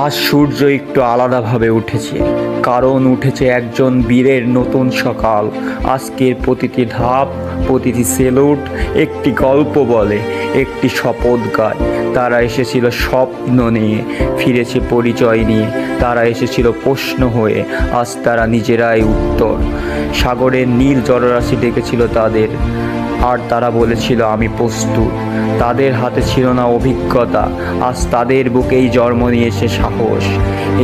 আজ সূর্য একটু আলাদাভাবে উঠেছে, কারণ উঠেছে একজন বীরের নতুন সকাল। আজকের প্রতিটি ধাপ, প্রতিটি সেলুট একটি গল্প বলে, একটি শপথ গায়। তারা এসেছিল স্বপ্ন নিয়ে, ফিরেছে পরিচয় নিয়ে। তারা এসেছিল প্রশ্ন হয়ে, আজ তারা নিজেরাই উত্তর। সাগরের নীল জলরাশি ডেকেছিল তাদের, আর তারা বলেছিল আমি প্রস্তুত। তাদের হাতে ছিল না অভিজ্ঞতা, আজ তাদের বুকেই জন্ম নিয়েছে সাহস।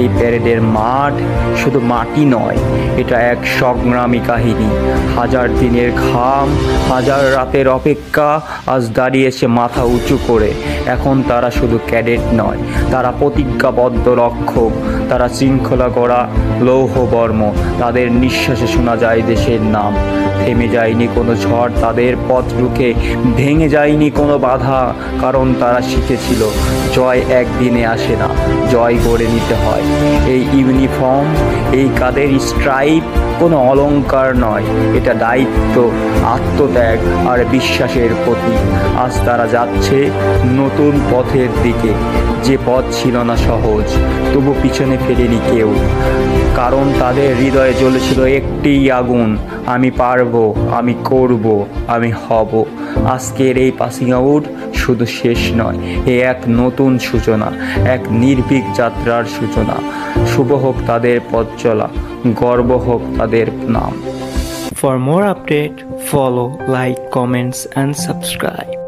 এই প্যারেডের মাঠ শুধু মাটি নয়, এটা এক সংগ্রামী কাহিনী। হাজার দিনের ঘাম, হাজার রাতের অপেক্ষা আজ দাঁড়িয়েছে মাথা উঁচু করে। এখন তারা শুধু ক্যাডেট নয়, তারা প্রতিজ্ঞাবদ্ধ রক্ষক। তারা শৃঙ্খলা গড়া লৌহবর্ম। তাদের নিঃশ্বাসে শোনা যায় দেশের নাম। থেমে যায়নি কোনো ঝড় তাদের পথ রুখে, ভেঙে যায়নি কোনো বাধা, কারণ তারা শিখেছিল জয় একদিনে আসে না, জয় গড়ে নিতে হয়। এই ইউনিফর্ম, এই কাদের স্ট্রাইপ কোনো অলংকার নয়, এটা দায়িত্ব, আত্মত্যাগ আর বিশ্বাসের প্রতীক। আজ তারা যাচ্ছে নতুন পথের দিকে, যে পথ ছিল না সহজ, তবু পিছনে ফেরেনি কেউ, কারণ তাদের হৃদয়ে জ্বলেছিল একটিই আগুন, আমি পারবো, আমি করব, আমি হব। আজকের এই পাসিং আউট শুধু শেষ নয়, এ এক নতুন সূচনা, এক নির্ভীক যাত্রার সূচনা। শুভ হোক তাদের পথ চলা, গর্ব হোক তাদের নাম। For more update, follow, like, comments and subscribe.